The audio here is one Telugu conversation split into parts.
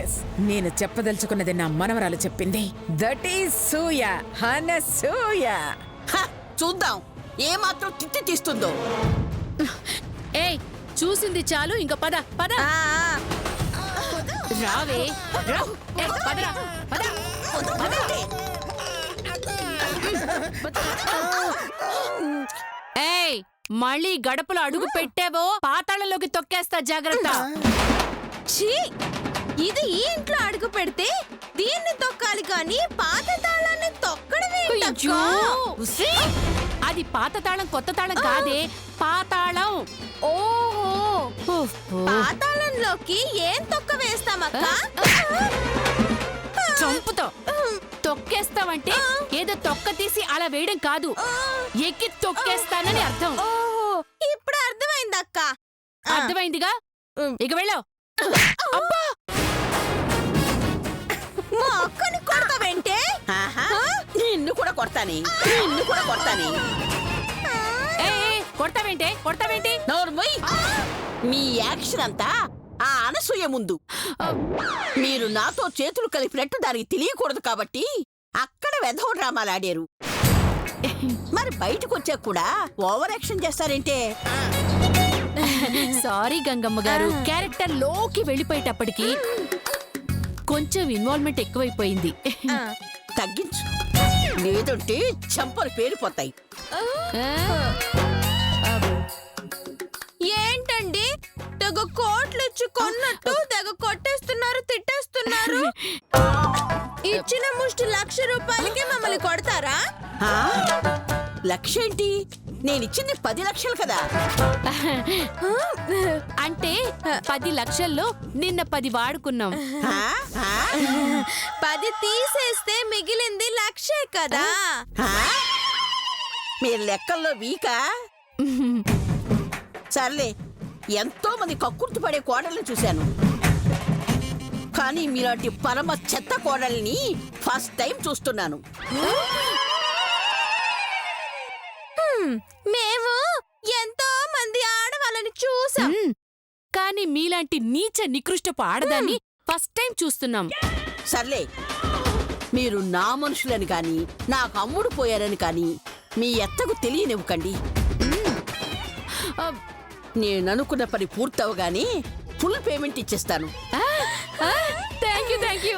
ఎస్, నేను చెప్పదలుచుకున్నది నా మనవరాలు చెప్పింది. That is సూయ, Anasuya. చూద్దాం ఏ మాత్రం తిట్టి తీస్తుందో. ఏయ్, చూసింది చాలు, ఇంక పద పద. రావే రా. పదరా పద. ఏయ్, మళ్ళీ గడపలో అడుగు పెట్టావో పాతాళంలోకి తొక్కేస్తా, జాగ్రత్త. ఛీ, ఇది ఈ ఇంట్లో అడుగు పెడితే దీన్ని తొక్కాలి కానీ పాత తాళాన్ని తొక్కడమే. అయ్యో, ఉస్సీ. అది పాత తాళం కొత్త తాళం కాదే, పాతాళం. ఓహో, పాతాళంలోకి ఏం తొక్క వేస్తామక్క? చంపుతో తొక్కేస్తావంటే ఏదో తొక్క తీసి అలా వేయడం కాదు, ఎక్కి తొక్కేస్తానని అర్థం. ఇప్పుడు అర్థమైందక్క. అర్థమైందిగా, ఇక వెళ్ళావు. అబ్బా, మా అక్కని కొడతావేంటే? నిన్ను కూడా కొడతాని, నిన్ను కూడా కొడతాని. కొడతావేంటే కొడతావేంటి? నోర్మోయ్, మీ యాక్షన్ అంతా ఆ అనసూయ ముందు. మీరు నాతో చేతులు కలిపినట్టు దానికి తెలియకూడదు కాబట్టి అక్కడ వెధవ డ్రామాలు ఆడారు. మరి బయటకు వచ్చాక కూడా ఓవర్ యాక్షన్ చేస్తారేంటే? సారీ గంగమ్మ గారు, క్యారెక్టర్ లోకి వెళ్ళిపోయేటప్పటికి కొంచెం ఇన్వాల్వ్మెంట్ ఎక్కువైపోయింది. తగ్గించు, లేదంటే చెంపలు పేరిపోతాయి. ఏంటండి తెగ కోట్లు ఇచ్చి కొన్నట్టు తెగ కొట్టేస్తున్నారు, తిట్టేస్తున్నారు. ఇచ్చిన ముష్టి ₹1,00,000కి మమ్మల్ని కొడతారా? లక్షేంటి, నేనిచ్చింది 10 లక్షలు కదా. అంటే 10 లక్షల్లో నిన్న 10 వాడుకున్నాం. 10 తీసేస్తే మిగిలింది 1,00,000 కదా. మీరు లెక్కల్లో వీకా? సర్లే, ఎంతో మంది కక్కుర్తి పడే కోడల్ని చూశాను, కానీ మీలాంటి పరమ చెత్త కోడల్ని ఫస్ట్ టైం చూస్తున్నాను. మేము ఎంతో మంది ఆడవాళ్ళని చూసాం, కానీ మీలాంటి నీచ నికృష్టపు ఆడదాన్ని ఫస్ట్ టైం చూస్తున్నాం. సర్లే, మీరు నా మనుషులని కాని నాకు అమ్ముడు పోయారని కాని మీ ఎత్తకు తెలియనివ్వకండి. నేననుకున్న పని పూర్తవగానే ఫుల్ పేమెంట్ ఇచ్చేస్తాను. Thank you.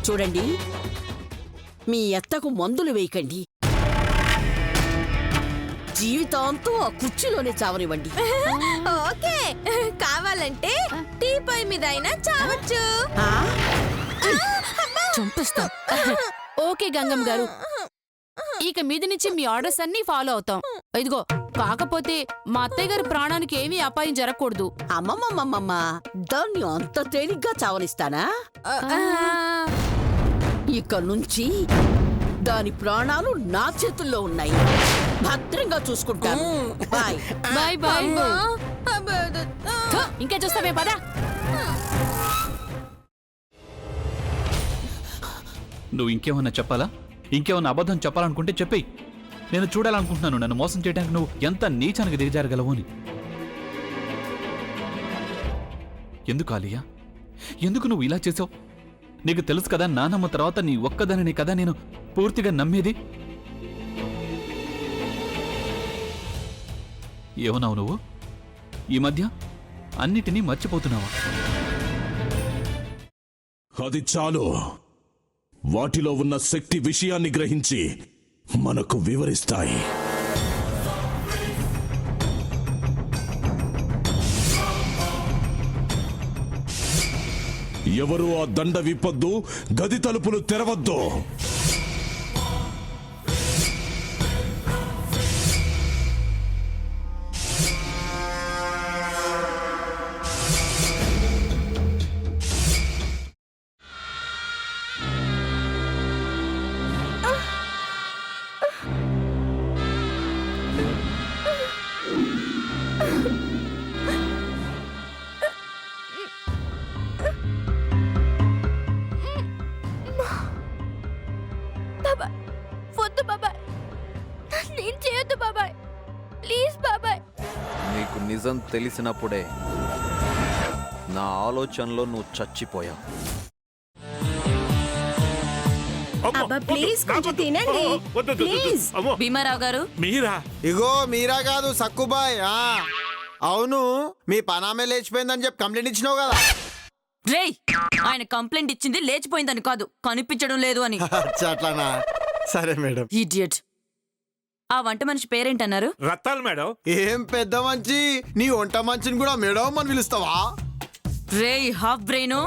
చూడండి, మీ ఎత్తకు మందులు వేయకండి, జీవితాంతం ఆ కుర్చీలోనే చావనివ్వండి. ఓకే, కావాలంటే టీపై మీద అయినా చావచ్చు. చంపిస్తాం. ఓకే గంగమ్మ గారు, ఇక మీద నుంచి మీ ఆర్డర్స్ అన్ని ఫాలో అవుతాం. ఇదిగో, కాకపోతే మా అత్తయ్య గారి ప్రాణానికి ఏమీ అపాయం జరగకూడదు. అమ్మమ్మమ్మమ్మ, దాన్ని అంత తేలిగ్గా చావనిస్తానా? ఇక నుంచి దాని ప్రాణాలు నా చేతుల్లో ఉన్నాయి, భద్రంగా చూసుకుంటాను. Bye bye bye. ఇంకా చూస్తావే, పద. నువ్వు ఇంకేమన్నా చెప్పాలా? ఇంకేమన్నా అబద్ధం చెప్పాలనుకుంటే చెప్పేయి. నేను చూడాలనుకుంటున్నాను నన్ను మోసం చేయడానికి నువ్వు ఎంత నీచానికి దిగజారగలవు అని. ఎందుకు ఆలియా, ఎందుకు నువ్వు ఇలా చేసావు? నీకు తెలుసు కదా, నానమ్మ తర్వాత నీ ఒక్కదానిని కదా నేను పూర్తిగా నమ్మేది. ఏమన్నావు నువ్వు? ఈ మధ్య అన్నిటినీ మర్చిపోతున్నావా? అది చాలు. వాటిలో ఉన్న శక్తి విషయాన్ని గ్రహించి మనకు వివరిస్తాయి. ఎవరు ఆ దండ విప్పొద్దు, గది తలుపులు తెరవద్దు. వద్దు బాబాయ్, నేను చేయొద్దు బాబాయ్, ప్లీజ్ బాబాయ్. నీకు నిజం తెలిసినప్పుడే నా ఆలోచనలో నువ్వు చచ్చిపోయావు. అబ్బా ప్లీజ్ కొంచెం తినండి ప్లీజ్. భీమారావు గారు మీరా? ఇగో మీరా కాదు సక్కుబాయ్. అవును, మీ పనామే లేచిపోయిందని చెప్పి కంప్లైంట్ ఇచ్చినావు కదా. రేయ్, ఆయన కంప్లైంట్ ఇచ్చింది లేచిపోయిందని కాదు, కనిపించడం లేదు అని. అట్లానా? సరే మేడం. ఇడియట్. ఆ వంట మనిషి పేరేంటన్నారు? రత్తాలు మేడం. ఏం పెద్ద మంచి, నీ వంట మంచిని కూడా మేడం అని పిలుస్తావా? రేయ్ హాఫ్ బ్రెయిన్,